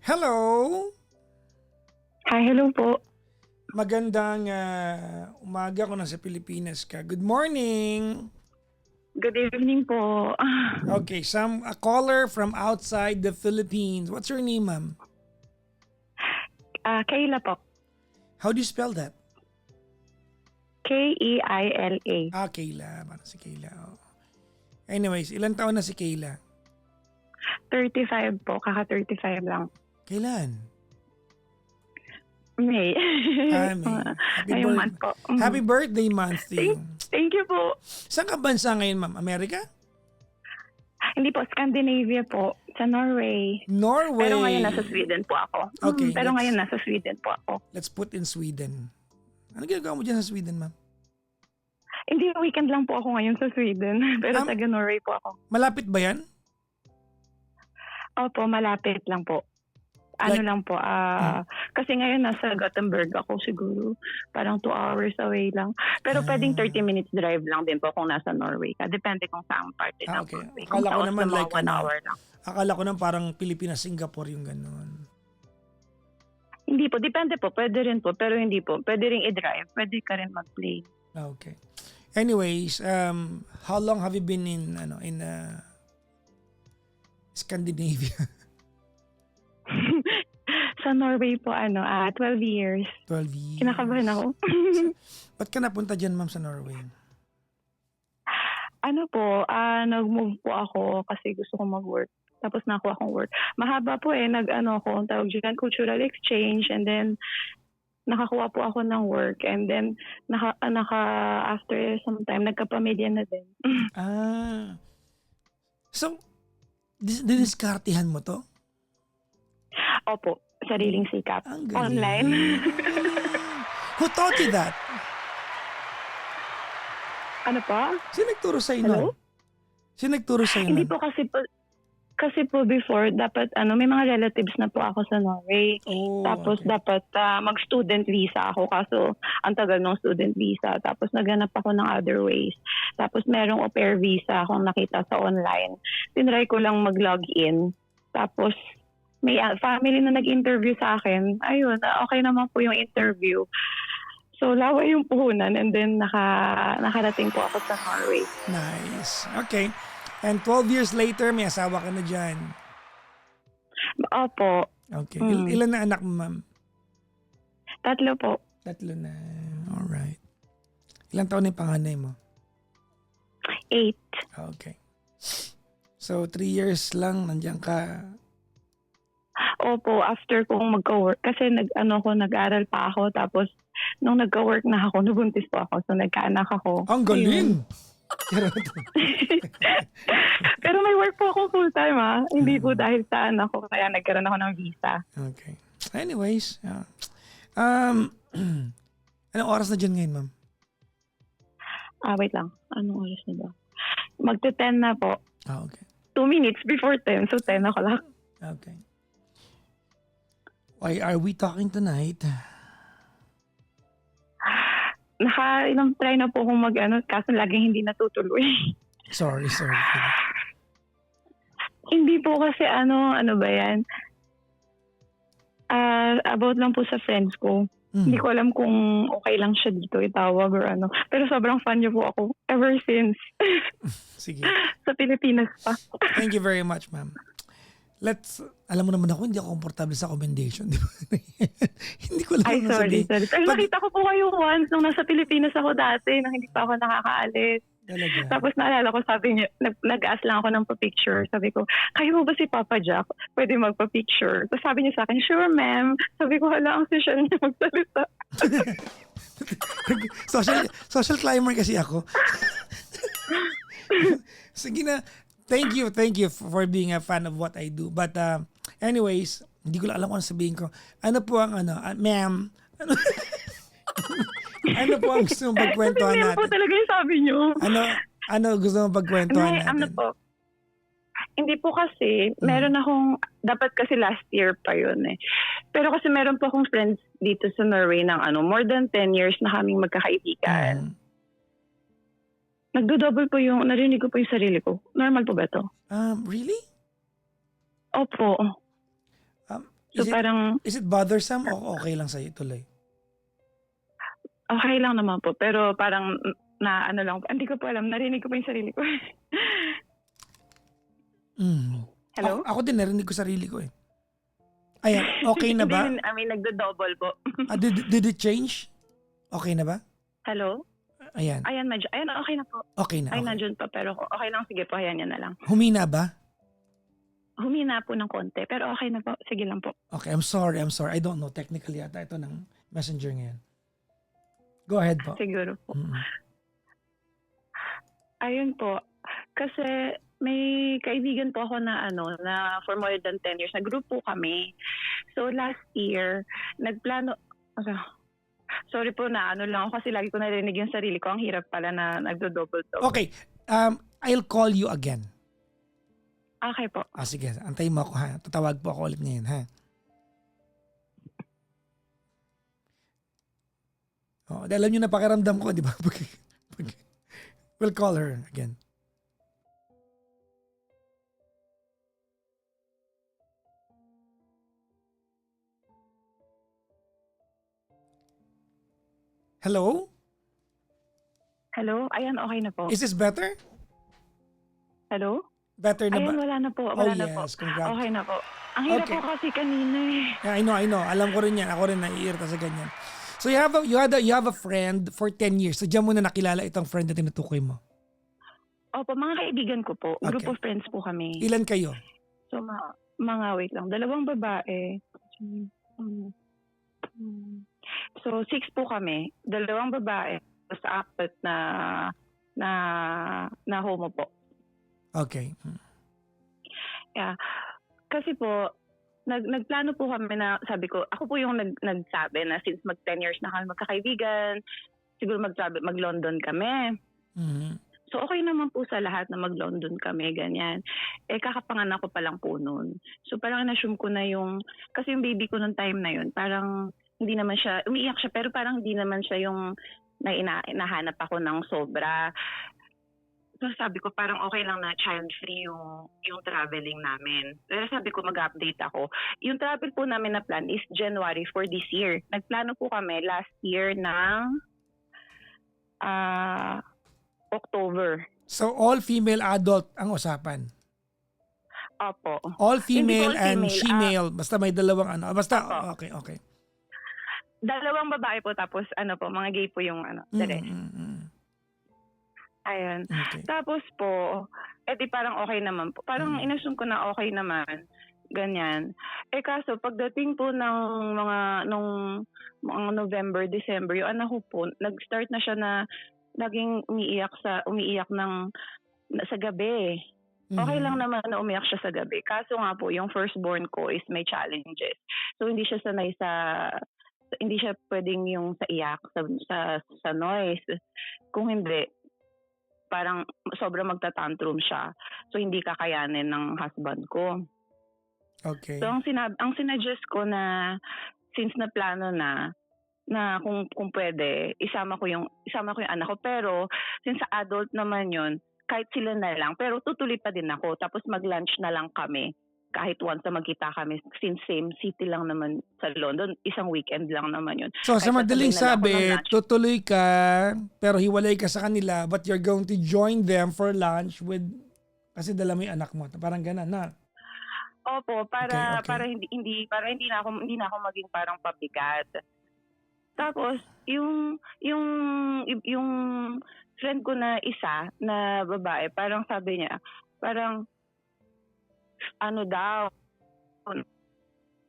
Hello! Hi, hello po. Magandang umaga kung nasa Pilipinas ka. Good morning! Good evening po. Okay, a caller from outside the Philippines. What's your name, ma'am? Kayla po. How do you spell that? Keila. Kayla. Parang si Kayla. Oh. Anyways, ilang taon na si Kayla? 35 po. Kaka-35 lang. Kailan? May. May. Ngayong month po. Happy birthday month to you. Thank you po. Saan ka bansa ngayon, ma'am? Amerika? Hindi po, Scandinavia po. Sa Norway. Norway. Pero ngayon nasa Sweden po ako. Okay, pero ngayon nasa Sweden po ako. Let's put in Sweden. Ano ginagawa mo dyan sa Sweden, ma'am? Hindi, weekend lang po ako ngayon sa Sweden. Pero taga Norway po ako. Malapit ba yan? Opo, malapit lang po. Kasi ngayon nasa Gothenburg ako siguro. Parang 2 hours away lang. Pero pwedeng 30 minutes drive lang din po kung nasa Norway ka. Depende kung saan parte ng Okay. Norway. Akala ko naman like 1 hour lang. Akala ko naman parang Pilipinas, Singapore yung gano'n. Hindi po. Depende po. Pwede rin po. Pero hindi po. Pwede rin i-drive. Pwede ka rin mag-play. Okay. Anyways, how long have you been in Scandinavia? Sa Norway po, 12 years. 12 years. Kinakabahan ako. Ba't ka napunta dyan, ma'am, sa Norway? Nag-move po ako kasi gusto ko mag-work. Tapos nakuha akong work. Mahaba po ang tawag dyan, cultural exchange, and then nakakuha po ako ng work, and then after some time, nagkapamilya na din. So, diniskartihan mo to? Opo, sariling sikap. Ang galing. Online. Who taught you that? Ano pa? Sino nagturo sa'yo Hello? nun? Sino nagturo sa'yo Hindi nun? po kasi po before, dapat may mga relatives na po ako sa Norway. Oh, Tapos okay. dapat mag-student visa ako, kaso ang tagal ng student visa. Tapos naghanap ako ng other ways. Tapos merong au pair visa akong nakita sa online. Tinry ko lang mag-login. Tapos may family na nag-interview sa akin. Ayun, okay naman po yung interview. So laway yung puhunan, and then nakarating po ako sa Norway. Nice. Okay. And 12 years later, may asawa ka na dyan. Opo. Okay. Ilan na anak mo, ma'am? 3 po. 3 na. Alright. Ilang taon na yung panganay mo? 8. Okay. So, 3 years lang, nandiyan ka. Opo, after kong magka-work. Kasi nag-aral pa ako. Tapos, nung nagka-work na ako, nabuntis po ako. So, nagkaanak ako. Ang galing! Pero may work po ako full-time, Hindi po dahil sa anak ko. Kaya nagkaroon ako ng visa. Okay. Anyways, anong oras na dyan ngayon, ma'am? Wait lang. Anong oras na ba? Magte-10 na po. Okay. 2 minutes before 10. So, 10 ako lang. Okay. Why are we talking tonight? Ilang try na po akong kaso laging hindi natutuloy. Sorry. Hindi po kasi ano ba yan? About lang po sa friends ko. Hindi ko alam kung okay lang siya dito itawag or ano. Pero sobrang fan niya po ako ever since. Sige. Sa Pilipinas pa. Thank you very much, ma'am. Alam mo naman ako, hindi ako komportable sa commendation. Di ba? Hindi ko lang Ay, sorry. sabihin. Pero nakita ko po kayo once nung nasa Pilipinas ako dati nang hindi pa ako nakakaalis. Talaga. Tapos naalala ko, sabi niya, nag-ask lang ako ng pa-picture. Sabi ko, kayo mo ba si Papa Jack? Pwede magpa-picture. Tapos sabi niya sa akin, sure ma'am. Sabi ko, hala, ang social niya magsalita. social climber kasi ako. Sige na. Thank you for being a fan of what I do. But anyways, hindi ko lang alam kung ano sabihin ko. Ano po ang ma'am? Ano po ang gusto mong pagkwentuhan Kasi natin? po talaga yung sabi niyo. Ano gusto mong pagkwentuhan natin? Ano po? Hindi po kasi, meron akong, dapat kasi last year pa yun eh. Pero kasi meron po akong friends dito sa Norway ng more than 10 years na kaming magkakaibigan. Nagdo-double po narinig ko po yung sarili ko. Normal po ba ito? Really? Opo. So parang Is it bothersome o okay lang sa'yo tuloy? okay lang naman po. Pero parang na ano lang, hindi ko po alam. Narinig ko pa yung sarili ko. Ako, Hello? ako din narinig ko sarili ko eh. Ayan, okay na ba? Hindi, I mean, nagdo-double po. Did it change? Okay na ba? Hello? Ayan, Ayan, ayan, okay na po. okay na. Ay, Okay. nandyan pa. Pero okay lang, sige po, ayan, yan na lang. Humina ba? Humina po ng konti, pero okay na po. Sige lang po. Okay, I'm sorry. I don't know. Technically yata ito ng messenger ngayon. Go ahead po. Siguro po. Mm-mm. Ayun po. Kasi may kaibigan po ako na na for more than 10 years, na group po kami. So last year, nagplano, sorry po na lang ako kasi lagi ko narinig yung sarili ko. Ang hirap pala na nagdo-double. Okay, I'll call you again. Okay po. Sige, antayin mo ako ha. Tatawag po ako ulit ngayon ha. Alam nyo na pakiramdam ko, di ba? We'll call her again. Hello? Hello? Ayan, okay na po. Is this better? Hello? Better na ba? Ayan, wala na po. Wala na po. yes, congrats. Okay na po. Ang hirap Okay. po kasi kanina eh. Yeah, I know. Alam ko rin yan. Ako rin naiirita sa ganyan. So you have a friend for 10 years. So diyan mo na nakilala itong friend na tinutukoy mo. Opo, mga kaibigan ko po. Group Okay. of friends po kami. Ilan kayo? So, mga wait lang. 2 babae. So, 6 po kami. 2 babae. Tapos 4 na homo po. Okay. Yeah. Kasi po, nagplano po kami na, sabi ko, ako po yung nagsabi na since mag 10 years na kami magkakaibigan, siguro mag-London kami. Mhm. So, okay naman po sa lahat na mag-London kami, ganyan. Kakapanganak ko pa lang po noon. So, parang in-assume ko na kasi yung baby ko noong time na yun, parang hindi naman siya, umiiyak siya, pero parang hindi naman siya yung nahanap ako ng sobra. So, sabi ko, parang okay lang na child-free yung traveling namin. Pero sabi ko, mag-update ako. Yung travel po namin na plan is January for this year. Nagplano po kami last year ng October. So all female adult ang usapan. Opo. All Hindi female po all and female, she-male. Basta may dalawang Basta, Opo. okay. 2 babae po, tapos mga gay po yung the rest. Ayun. Okay. Tapos po, di parang okay naman po. Parang inassume ko na okay naman. Ganyan. Kaso pagdating po ng mga November, December, yung anak ko po, nag-start na siya na naging umiiyak sa gabi. Okay lang naman na umiyak siya sa gabi. Kaso nga po, yung firstborn ko is may challenges. So hindi siya sanay hindi siya pwedeng yung sa iyak, sa noise. Kung hindi, parang sobrang magta-tantrum siya. So hindi kakayanin ng husband ko. Okay. So ang sinuggest ko na since na plano na kung pwede isama ko yung anak ko, pero since sa adult naman yun, kahit sila na lang, pero tutuloy pa din ako, tapos mag-lunch na lang kami kahit once na magkita kami, since same city lang naman sa London, isang weekend lang naman yun. So sa Kahit madaling sasabay na lang ako ng sabi, lunch. tutuloy ka pero hiwalay ka sa kanila, but you're going to join them for lunch kasi dala mo yung anak mo. Parang ganun na. Opo, Okay. para hindi na ako maging parang pabigat. Tapos yung friend ko na isa na babae, parang sabi niya, parang daw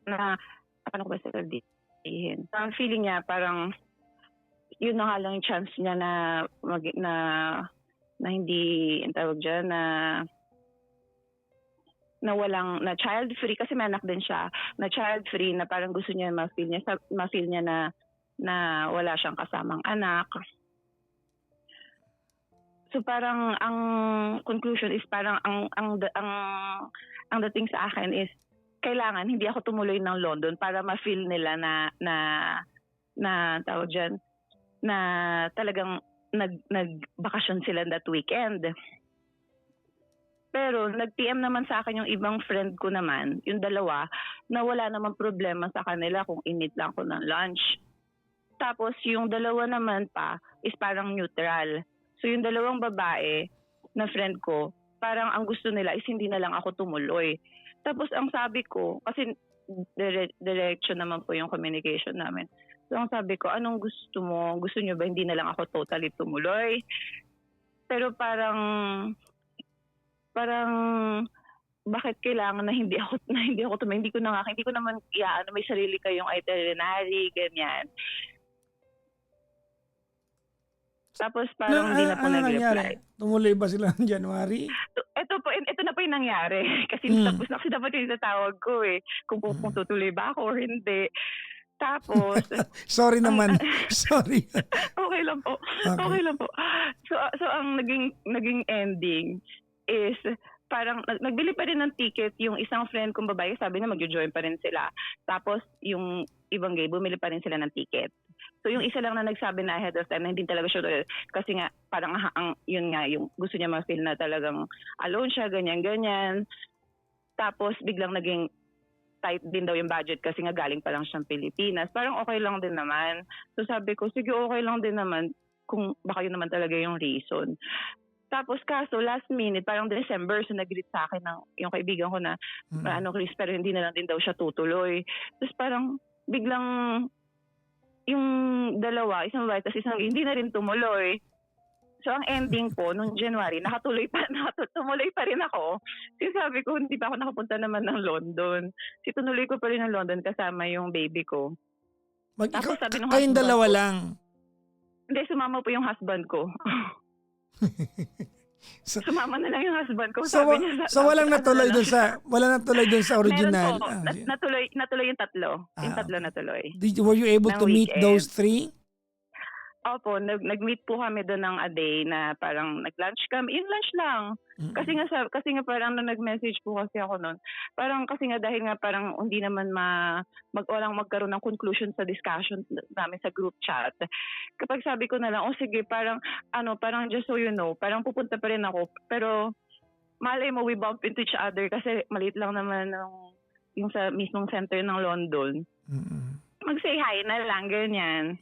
na paano ko ba sabihin? Parang feeling niya parang yun na nga lang yung chance niya na hindi ang tawag dyan, na walang na child free, kasi may anak din siya, na child free, na parang gusto niya ma-feel niya na wala siyang kasamang anak. So parang ang conclusion is parang ang dating sa akin is kailangan hindi ako tumuloy ng London para ma-feel nila na tawag dyan, na talagang nagbakasyon sila that weekend. Pero nag-PM naman sa akin yung ibang friend ko naman, yung dalawa, na wala namang problema sa kanila kung init lang ko ng lunch. Tapos yung dalawa naman pa is parang neutral. So yung dalawang babae na friend ko, parang ang gusto nila is hindi na lang ako tumuloy. Tapos ang sabi ko, kasi diretso naman po yung communication namin. So ang sabi ko, anong gusto mo? Gusto nyo ba hindi na lang ako totally tumuloy? Pero parang bakit kailangan na hindi ako tumuloy? Hindi ko naman may sarili kayong itinerary, ganyan. Tapos parang hindi na po nag-reply. Tumuloy ba sila ng January? Ito na po yung nangyari. Kasi tapos na kasi dapat yung tatawag ko kung tutuloy ba ako or hindi. Tapos Sorry naman. Sorry. okay lang po. Okay lang po. So ang naging ending is parang nagbili pa rin ng ticket yung isang friend kong babae, sabi niya magjo-join pa rin sila. Tapos yung ibang gay, bumili pa rin sila ng ticket. So yung isa lang na nagsabi na ahead of time na hindi talaga siya, kasi nga parang yun nga, yung gusto niya ma-feel na talagang alone siya, ganyan-ganyan. Tapos biglang naging tight din daw yung budget kasi nga galing pa lang siyang Pilipinas. Parang okay lang din naman. So sabi ko, sige okay lang din naman kung baka yun naman talaga yung reason. Tapos kaso last minute, parang December, so nag-greet sa akin yung kaibigan ko na Chris, pero hindi na lang din daw siya tutuloy. Tapos parang biglang yung dalawa, isang babae, tapos isang hindi na rin tumuloy. So ang ending po, nung January, tumuloy pa rin ako. Sabi ko, hindi pa ako nakapunta naman ng London. Tinuloy ko pa rin ng London kasama yung baby ko. Tapos sabi nung kayong dalawa ko, lang? Hindi, sumama po yung husband ko. Sumama na lang yung husband ko. Sabi niya, walang natuloy doon sa original. Meron po. Natuloy yung tatlo. Yung tatlo natuloy. Were you able to meet those three? Opo, nag-meet po kami doon ng a day na parang nag-lunch kami. Yung lunch lang. Kasi nga parang nung nag-message po kasi ako noon, parang kasi nga dahil nga parang hindi naman walang magkaroon ng conclusion sa discussion namin sa group chat. Kapag sabi ko na lang, sige, parang just so you know, parang pupunta pa rin ako. Pero malay mo, we bump into each other kasi maliit lang naman yung sa mismong center ng London. Mag-say hi na lang, ganyan.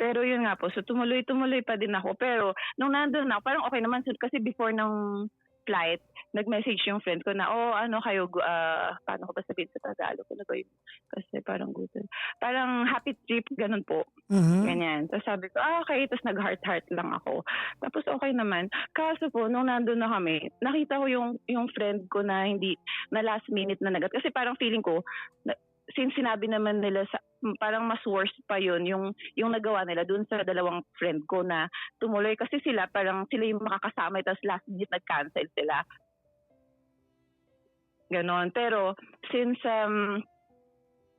Pero yun nga po, so tumuloy pa din ako. Pero nung nandun na, parang okay naman. Kasi before ng flight, nag-message yung friend ko na, kayo, paano ko ba sabihin sa Tagalog? Ano ba yun? Kasi parang good. Parang happy trip, ganun po. Ganyan. Tapos sabi ko, okay. Tapos nag-heart lang ako. Tapos okay naman. Kaso po, nung nandun na kami, nakita ko yung friend ko na na last minute na kasi parang feeling ko, since sinabi naman nila parang mas worse pa yun yung nagawa nila dun sa dalawang friend ko na tumuloy kasi sila yung makakasama tapos last minute nag-cancel sila. Ganon. Pero since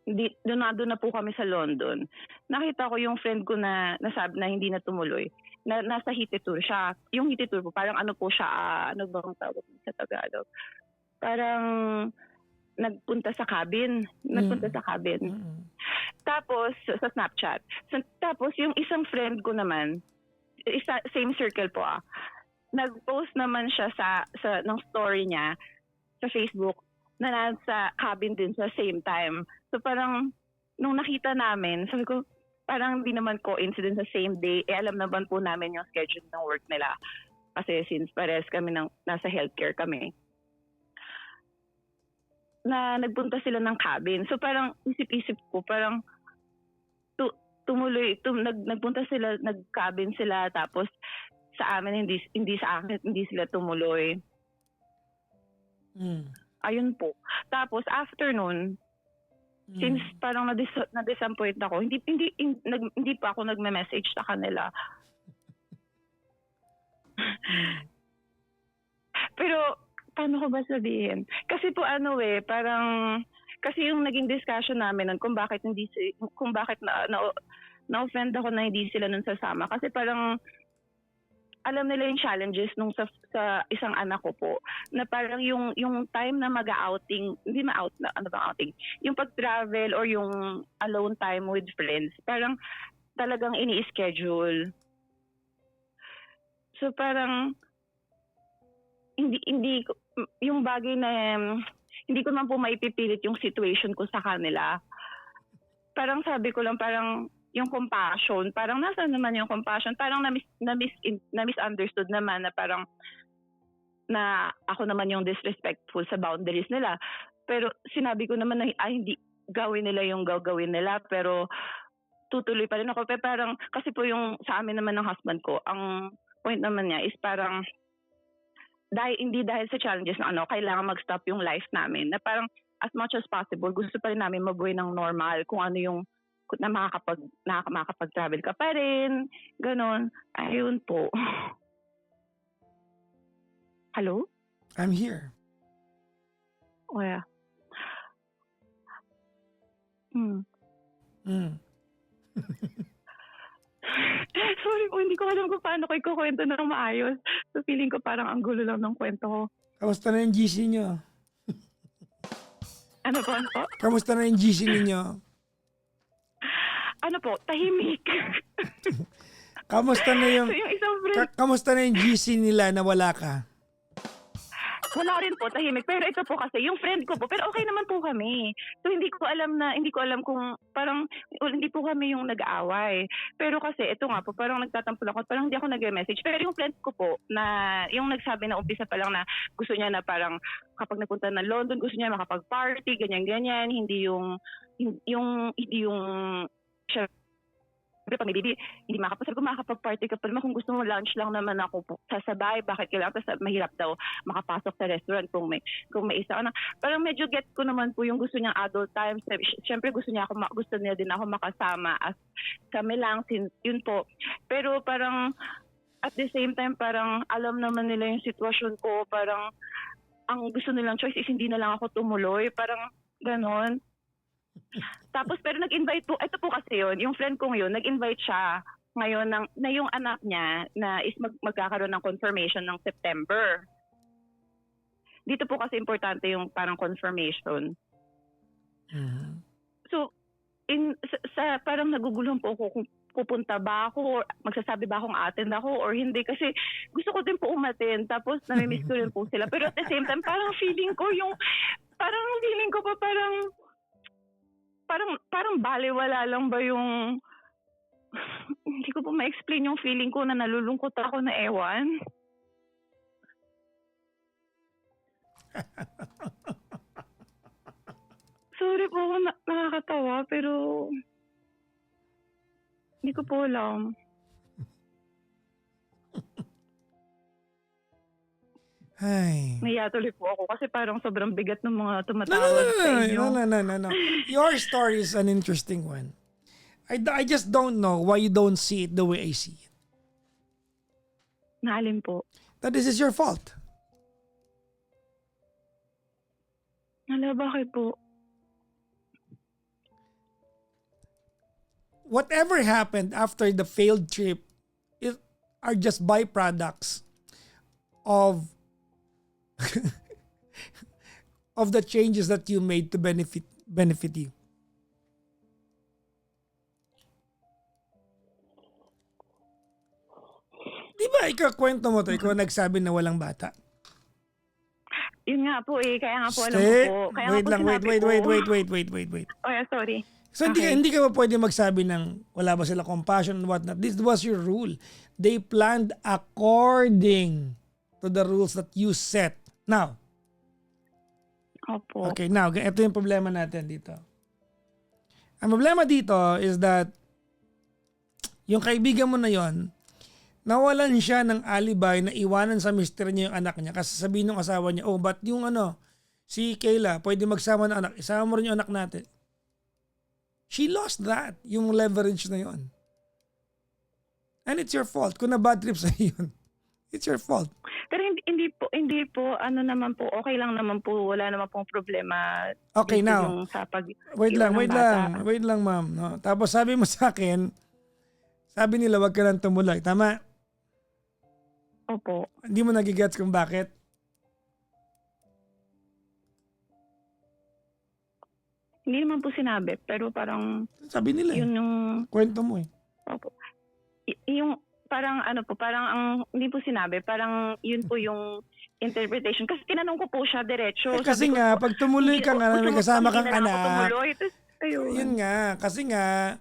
doon na po kami sa London, nakita ko yung friend ko na nasabi na hindi na tumuloy. Nasa Hiti Tour siya. Yung Hiti Tour po, parang ano po siya, ano bang tawag sa Tagalog? Parang nagpunta sa cabin. Tapos, sa Snapchat. Tapos, yung isang friend ko naman, same circle po nag-post naman siya ng story niya sa Facebook na nasa cabin din sa same time. So, parang, nung nakita namin, sabi ko, parang hindi naman coincidence sa same day. Alam naman po namin yung schedule ng work nila. Kasi since pares kami nasa healthcare kami. Na nagpunta sila ng cabin. So parang isip-isip ko, parang nagpunta sila, nag-cabin sila, tapos sa amin, hindi sa akin, hindi sila tumuloy. Ayun po. Tapos after nun, since parang na-disappoint ako, hindi pa ako nagme-message sa kanila. Pero paano ko ba sabihin? Kasi po parang kasi yung naging discussion namin nun kung bakit na-offend ako na hindi sila nun sasama. Kasi parang alam nila yung challenges nung sa isang anak ko po na parang yung time na mag-outing, hindi ano bang outing? Yung pag-travel or yung alone time with friends, parang talagang ini-schedule. So parang hindi yung bagay na hindi ko naman po maipipilit yung situation ko sa kanila. Parang sabi ko lang, parang yung compassion, parang nasa naman yung compassion, parang na-misunderstood naman na parang na ako naman yung disrespectful sa boundaries nila. Pero sinabi ko naman na hindi gawin nila yung gagawin nila, pero tutuloy pa rin ako. Pero parang, kasi po yung sa amin naman ng husband ko, ang point naman niya is parang, hindi dahil sa challenges na kailangan mag-stop yung life namin. Na parang, as much as possible, gusto pa rin namin mabuhay ng normal, kung ano yung, na makakapag-travel ka pa rin, ganon. Ayun po. Hello? I'm here. Oh, yeah. Sorry po, hindi ko alam kung paano ko ikukwento ng maayos. So feeling ko parang ang gulo lang ng kwento ko. Kamusta na yung GC nyo? Ano po? Kamusta na yung GC ninyo? Ano po? Tahimik. Kamusta na yung, So yung isang friend, kamusta na yung GC nila na wala ka? wala rin po, tahimik. Pero ito po kasi, yung friend ko po, pero okay naman po kami. So hindi ko alam kung parang, hindi po kami yung nag-aaway. Pero kasi, ito nga po, parang nagtatampol ako, parang hindi ako nag-message. Pero yung friend ko po, na yung nagsabi na umpisa pa lang na gusto niya na parang kapag napunta na London, gusto niya makapag-party, ganyan-ganyan, hindi yung pag may baby, hindi makapag, kung makakapag-party ka pa naman, kung gusto mo lunch lang naman ako po, sasabay, bakit kailangan, tapos mahirap daw makapasok sa restaurant kung may isa ka na. Parang medyo get ko naman po yung gusto niyang adult time. Siyempre gusto niya din ako makasama as kami lang, yun po. Pero parang at the same time, parang alam naman nila yung sitwasyon ko, parang ang gusto nilang choice is hindi na lang ako tumuloy, parang ganon. Tapos pero nag-invite po, ito po kasi yun, yung friend kong yun, nag-invite siya ngayon na yung anak niya na is magkakaroon ng confirmation ng September. Dito po kasi importante yung parang confirmation. Mhm. So, parang naguguluhan po ako kung pupunta ba ako, or magsasabi ba akong attend ako or hindi, kasi gusto ko din po umattend, tapos namimiss ko rin po sila. Pero at the same time, parang feeling ko pa parang balewala lang ba yung hindi ko po ma-explain yung feeling ko na nalulungkot ako na ewan. Sorry po kung nakakatawa, pero hindi ko po alam. Ay. Nahiya tuloy po ako kasi parang sobrang bigat ng mga tumatawag sa inyo. No. Your story is an interesting one. I just don't know why you don't see it the way I see it. Naalin po. That this is your fault. Bakit po? Whatever happened after the failed trip are just byproducts of of the changes that you made to benefit you. Di ba ikaw kwento mo to, ikaw nagsabi na walang bata? Yun nga po kaya nga po alam ko Stay. po. Kaya Wait nga lang, po wait. sinabi ko. Oh yeah, sorry. So Okay. hindi ka ba pwede magsabi ng wala ba sila compassion and whatnot? This was your rule. They planned according to the rules that you set. Now, Opo. okay, now, ito yung problema natin dito. Ang problema dito is that yung kaibigan mo na yon, nawalan siya ng alibi na iwanan sa mister niya yung anak niya kasi sabihin ng asawa niya, oh, but yung si Kayla, pwede magsama ng anak, isama mo rin yung anak natin. She lost that, yung leverage na yon. And it's your fault. Kung na-bad trip sa'yo yun, it's your fault. Pero hindi po, naman po, okay lang naman po, wala naman pong problema. Okay, dito now, yung sa wait lang, bata. wait lang ma'am. No? Tapos sabi mo sa akin, sabi nila wag ka lang tumuloy. Tama? Opo. Hindi mo nagigets kung bakit? Hindi naman po sinabi, pero parang Sabi nila yun yung, kwento mo eh. opo. Yung parang parang ang hindi po sinabi, parang yun po yung interpretation. Kasi tinanong ko po siya diretso. Kasi Sabi ko nga, po, pag tumuloy ka nga, may kasama kang hindi na lang ako anak, tumuloy. Tapos, ayun. yun nga, kasi nga,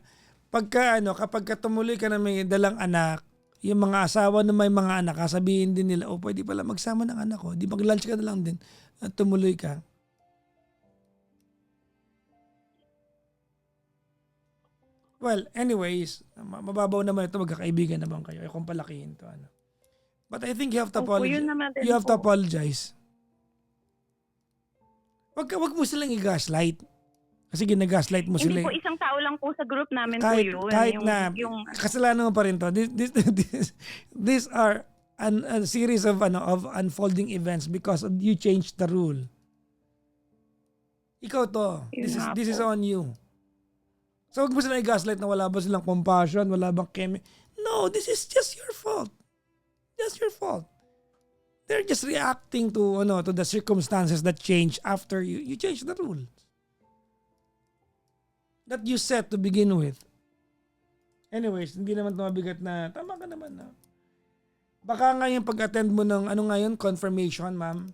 kapag ka tumuloy ka na may dalang anak, yung mga asawa na may mga anak, sabihin din nila, pwede pala magsama ng anak ko. Di mag-lunch ka na lang din at tumuloy ka. Well, anyways, mababaw naman ito, magkakaibigan naman kayo. Kung palakihin to, ano. But I think you have to Opo, apologize. yun naman din You have to po. apologize. Wag mo silang i-gaslight. Kasi gina-gaslight mo Hindi sila. po, isang tao lang po sa group namin kahit, po yun. kahit yung, na, kasalanan mo pa rin to. These are a series of unfolding events because you changed the rule. Ikaw to. This is on you. So wag mo silang i-gaslight na wala ba silang compassion, wala bang No, this is just your fault. Just your fault. They're just reacting to the circumstances that change after you change the rules that you set to begin with. Anyways, hindi naman ito mabigat na tama ka naman na. Baka nga yung pag-attend mo ng confirmation, ma'am.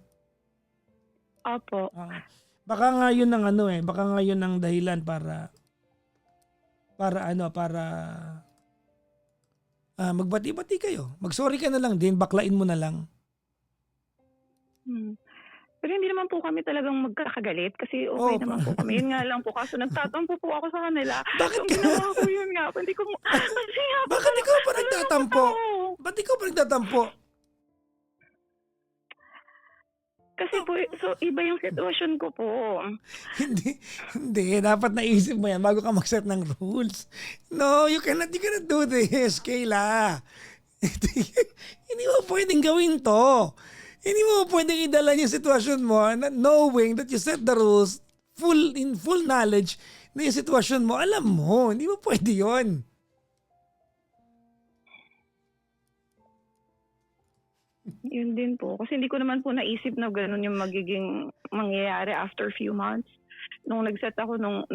Opo. Baka nga yun baka nga yun ang dahilan para magbati-bati kayo. Mag-sorry ka na lang din, baklain mo na lang. Pero hindi naman po kami talagang magkakagalit kasi okay naman po kami. Yun nga lang po, kaso nagtatampo po ako sa kanila. Bakit Yung ka? ginawa ko yun nga. Hindi ko, kasi nga po, Bakit ikaw pa nagtatampo? Ba't ikaw pa nagtatampo? Kasi po, so iba yung sitwasyon ko po. Hindi. Dapat naisip mo yan bago ka mag-set ng rules. No, you cannot do this, Kayla. Hindi mo pwedeng gawin to. Hindi mo pwedeng idala yung sitwasyon mo knowing that you set the rules in full knowledge na yung sitwasyon mo. Alam mo, hindi mo pwede yun. Yun din po. Kasi hindi ko naman po naisip na ganun yung magiging mangyayari after few months. Nung nag-set ako ng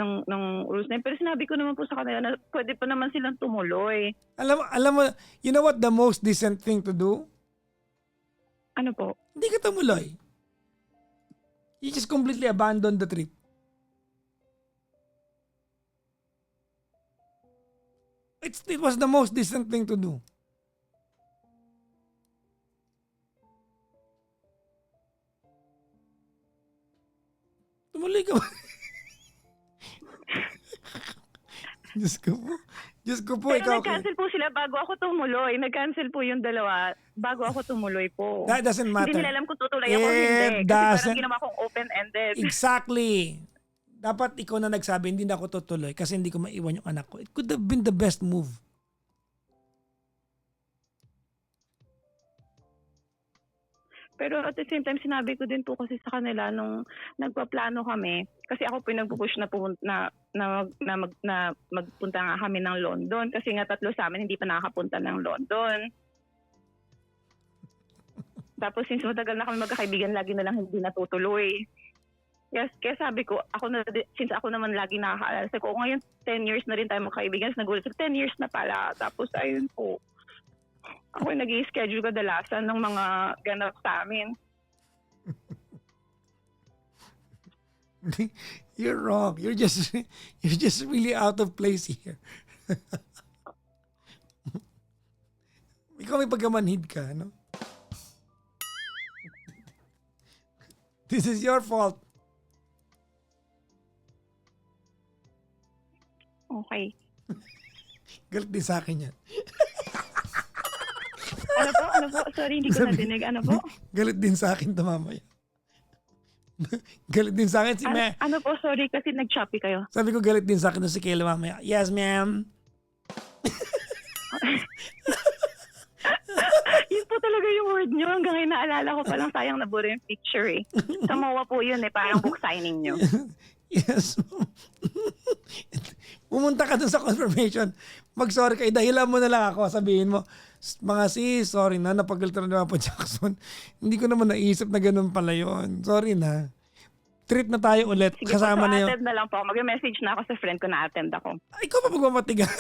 rules na yun. Pero sinabi ko naman po sa kanila na pwede pa naman silang tumuloy. Alam mo, you know what the most decent thing to do? Ano po? Hindi ka tumuloy. You just completely abandon the trip. It was the most decent thing to do. Tumuloy ka ba? Diyos ko po, Pero ikaw. nag-cancel po sila bago ako tumuloy. Nag-cancel po yung dalawa bago ako tumuloy po. That doesn't matter. Hindi nila alam kung tutuloy ako o hindi. Kasi parang ginawa kong open-ended. Exactly. Dapat ikaw na nagsabi, hindi na ako tutuloy kasi hindi ko maiwan yung anak ko. It could have been the best move. Pero at the same time, sinabi ko din po kasi sa kanila nung nagpaplano kami, kasi ako po yung nagpupush na magpunta nga kami ng London. Kasi nga 3 sa amin hindi pa nakakapunta ng London. Tapos since matagal na kami magkakaibigan, lagi na lang hindi natutuloy. Yes, kaya sabi ko, since ako naman lagi nakakaalala, sabi ko, ngayon 10 years na rin tayo magkaibigan, nagulat sa 10 years na pala. Tapos ayun po. Ako yung nag-i-schedule kadalasan ng mga ganap sa amin. You're wrong. You're just really out of place here. Ikaw may pagkamanhid ka, no? This is your fault. Okay. Galit din sa akin yan. Ano po? Sorry, hindi ko nadinig. Ano po? Galit din sa akin to mamaya. Galit din sa akin si Ma'am. Ano po? Sorry kasi nag-choppy kayo. Sabi ko galit din sa akin to si Kayla mamaya. Yes, ma'am. Yun po talaga yung word nyo. Hanggang ngayon naalala ko palang sayang nabura yung picture eh. Sa MOA po yun eh. Parang book signing nyo. Yes. Pumunta ka dun sa confirmation. Mag-sorry ka. Dahilan mo na lang ako. Sabihin mo, mga sis, sorry na. Napagalitan na naman po Jackson. Hindi ko naman naisip na ganun pala yun. Sorry na. Treat na tayo ulit. Sige Kasama po, na yung... attend na lang po. Mag-message na ako sa friend ko na attend ako. Ay, ikaw pa magmamatigas.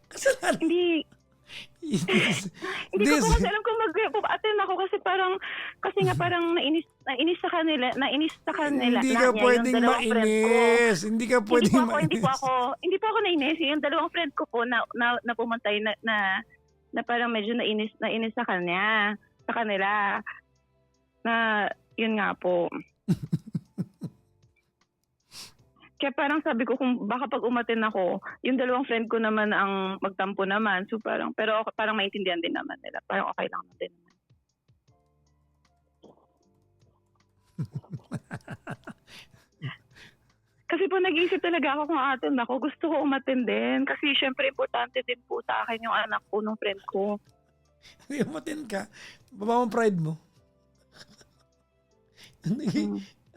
Kasalanan. Hindi. Hindi ko po kasi alam kung mag-attend ako kasi nga parang nainis sa kanila. Hindi ka yung pwedeng dalawang friend ko. mainis. Hindi ka pwedeng Hindi mainis. po ako nainis. Yung dalawang friend ko po na pumantay na parang medyo nainis sa kanila. Na yun nga po. Kaya parang sabi ko kung baka pag umaten ako, yung dalawang friend ko naman ang magtampo naman. So parang maintindihan din naman nila. Parang okay lang din naman. Kasi po nag-iisip talaga ako kung attend ako. Gusto ko umaten din. Kasi syempre importante din po sa akin yung anak ko ng friend ko. Hindi umatin ka. Baba mo pride mo.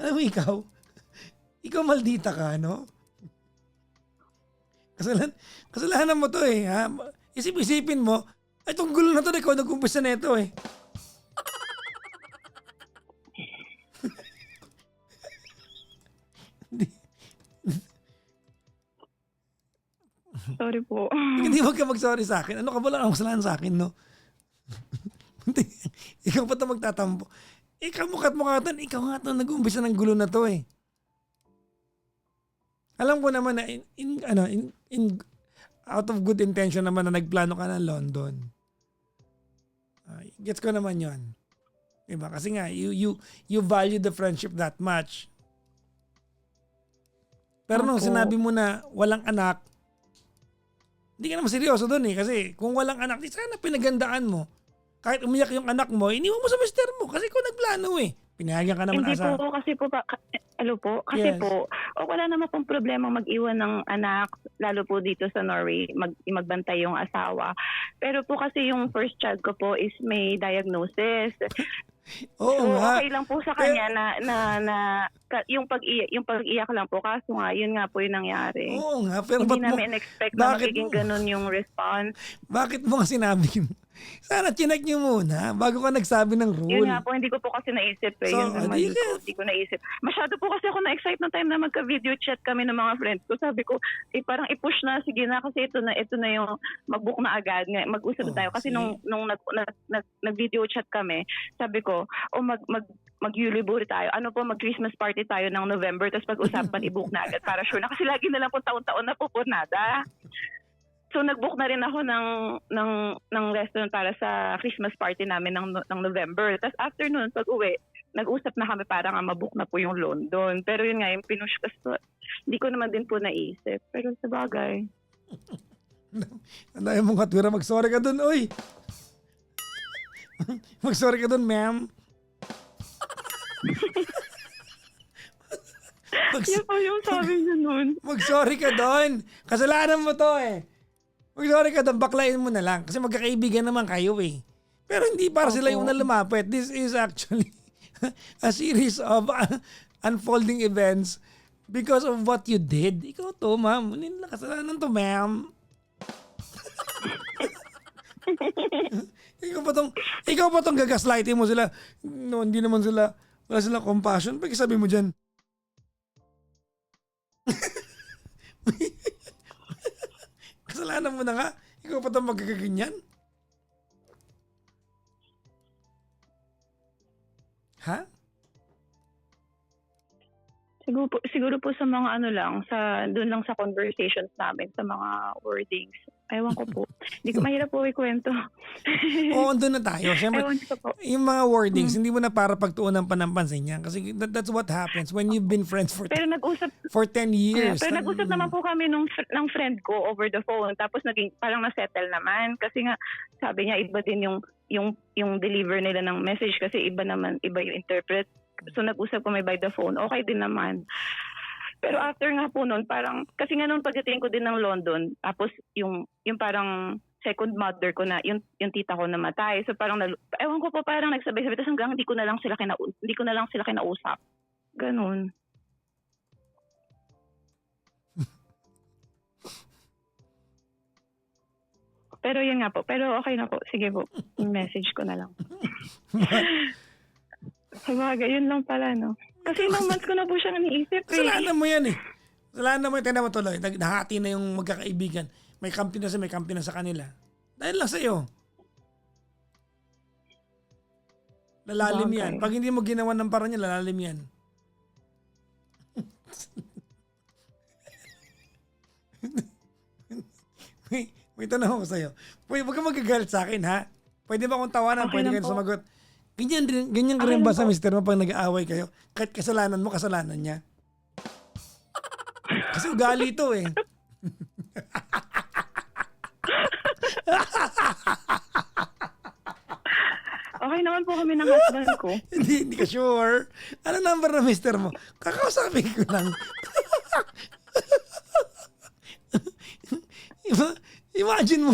Alam mo ikaw maldita ka, no? Kasalanan mo to eh. Ha? Isipin mo, itong gulo na to, ikaw nag-umpisa na ito eh. Sorry po. Hindi wag ka mag-sorry sa akin. Ano ka ba lang ang kasalanan sa akin, no? Ikaw pa ito magtatampo. Ikaw mukha ikaw nga ito nag-umpisa ng gulo na to eh. Alam ko naman na out of good intention naman na nagplano ka ng London. Gets ko naman yon. Diba? Kasi nga, you value the friendship that much. Pero nung sinabi mo na walang anak, hindi ka naman seryoso doon eh. Kasi kung walang anak, di sana pinagandaan mo. Kahit umiyak yung anak mo, iniwan mo sa mister mo. Kasi kung nagplano eh. Pinahagan ka naman Hindi asa. po, kasi po, kasi Yes. po, wala naman pong problema mag-iwan ng anak, lalo po dito sa Norway, magbantay yung asawa. Pero po kasi yung first child ko po is may diagnosis. Oo So, nga. okay lang po sa kanya yung pag-iyak lang po. Kaso nga, yun nga po yung nangyari. Oo nga. Pero Hindi ba't mo, namin expect na magiging ganun yung response. bakit mo nga sinabi mo? Sana chinek nyo muna bago ka nagsabi ng rule. Yun nga po, hindi ko po kasi naisip eh. So, Yun naman hindi ko naisip. Masyado po kasi ako na-excite ng time na magka-video chat kami ng mga friends ko. Sabi ko, parang i-push na, sige na kasi ito na yung mag-book na agad. Mag-usap tayo. Kasi nung nag-video chat kami, sabi ko, mag-Yuliburi tayo. Ano po, mag-Christmas party tayo ng November, tapos pag-usapan, i-book na agad para sure na. Kasi lagi na lang po taon-taon na pupunada. So nag-book na rin ako ng restaurant para sa Christmas party namin ng November. Tapos after nun, pag-uwi, nag-usap na kami para nga mabook na po yung London. Pero yun nga, yung pinush kasi hindi ko naman din po naisip. Pero sa bagay. Ang dami mong katwira. Mag-sorry ka dun, oy. Mag-sorry ka dun, ma'am. Yun po yung sabi niya nun. Mag-sorry ka dun. Kasalanan mo to eh. Mag-sorry ka dun, baklain mo na lang. Kasi magkakaibigan naman kayo eh. Pero hindi para sila yung lumapit. This is actually a series of unfolding events because of what you did. Ikaw to, ma'am. Hindi nila kasalanan to, ma'am. ikaw pa tong gagaslighting mo sila. No, hindi naman sila, wala silang compassion. Pag sabi mo dyan, kasalanan mo na nga. Ikaw pa tong magkakaganyan. Ha? Siguro po sa mga doon lang sa conversations namin, sa mga wordings. Ewan ko po. Mahirap po ikwento. Oo, doon na tayo. Siyempre, Ewan ko po. yung mga wordings, hindi mo na para pagtuunan pa ng pansin yan. Kasi that's what happens when you've been friends for Pero nag-usap 10 years. Pero nag-usap naman po kami ng friend ko over the phone. Tapos parang na-settle naman. Kasi nga, sabi niya, iba din yung deliver nila ng message. Kasi iba yung interpret. So nag-usap kami by the phone. Okay din naman. Pero after nga po nun, parang, kasi nga nung pagdating ko din ng London, tapos yung parang second mother ko na, yung tita ko namatay. So parang, ewan ko po, parang nagsabay-sabay. Tapos hanggang hindi ko na lang sila kinausap. Ganun. Pero yun nga po. Pero okay na po. Sige po. Message ko na lang. Sabagay, yun lang pala, no? Kasi ilang months ko na po siyang iniisip. Kasalanan mo yan eh. Kasalanan mo yan. Tignan mo tuloy. Nahati na yung magkakaibigan. May kampi na sa kanila. Dahil lang sa'yo. Lalalim Bagay. yan. Pag hindi mo ginawa ng parang yan, lalalim yan. may tanong ako sa'yo. Pwede, wag ka magagalit sa akin, ha? Pwede ba akong tawanan? Okay Pwede lang ka po. sumagot. Ganyan ka Okay rin ba lang sa po. mister mo pag nag-aaway kayo? Kahit kasalanan mo, kasalanan niya. Kasi ugali ito eh. Okay naman po kami ng husband ko. Hindi ka sure. Ano number na mister mo? Kakausapin ko lang. Imagine mo,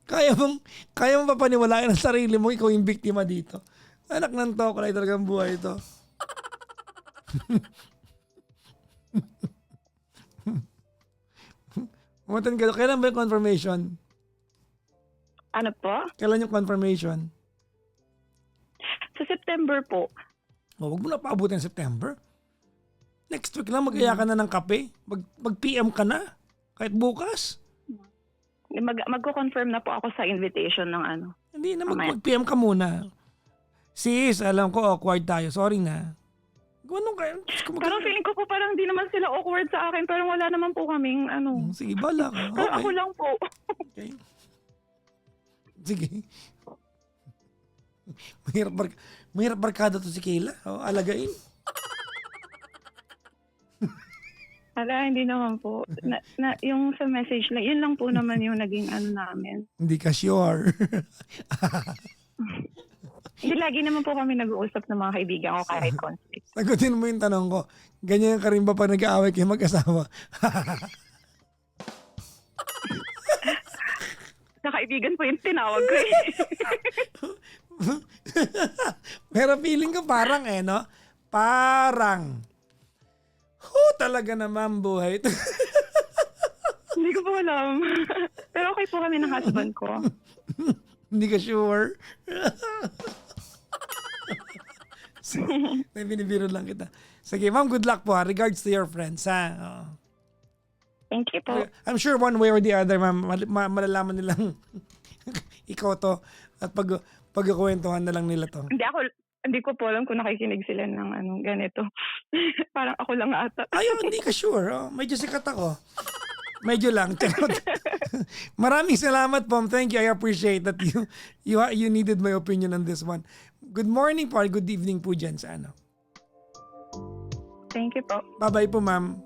kaya mo pa paniwalaan ang sarili mo, ikaw yung biktima dito. Anak ng to, kulay talagang buhay ito. Umatan ka, kailan ba yung confirmation? Ano po? Kailan yung confirmation? Sa September po. Huwag mo na paabutin ng September. Next week lang mag-aya ka na ng kape. Mag-PM ka na. Kahit bukas. Magko-confirm na po ako sa invitation ng ano. Hindi na Mamaya. mag-PM ka muna. Sis, alam ko awkward tayo. Sorry na. Ganun kayo. Parang feeling ko po parang di naman sila awkward sa akin. Parang wala naman po kaming ano. Sige, bala ka. Parang ako Okay. lang po. Okay. Sige. Mahirap barkada to si Kayla. O, alagain. Ala, hindi naman po. Yung sa message lang, yun lang po naman yung naging ano namin. Hindi ka sure. Hindi, lagi naman po kami nag-uusap ng mga kaibigan ko kahit conflict. Sagutin mo yung tanong ko. Ganyan ka rin ba pag nag-aaway kayo mag-asawa? Nakaibigan po yung tinawag ko eh. Pero feeling ko parang no? Parang. Talaga naman buhay. Hindi ko po alam. Pero okay po kami ng husband ko. Hindi ka sure? May binibiro lang kita. Sige, ma'am, good luck po ha. Regards to your friends ha. Oo. Thank you po. I'm sure one way or the other, ma'am, malalaman nilang ikaw to at pagkukwentuhan na lang nila to. Hindi ko po alam kung nakikinig sila ng anong ganito. Parang ako lang ata. Ayun, hindi ka sure. Oh. Medyo sikat ako. Medyo lang. Maraming salamat, Pom. Thank you. I appreciate that you needed my opinion on this one. Good morning po. Good evening po dyan sa ano. Thank you po. Bye-bye po, ma'am.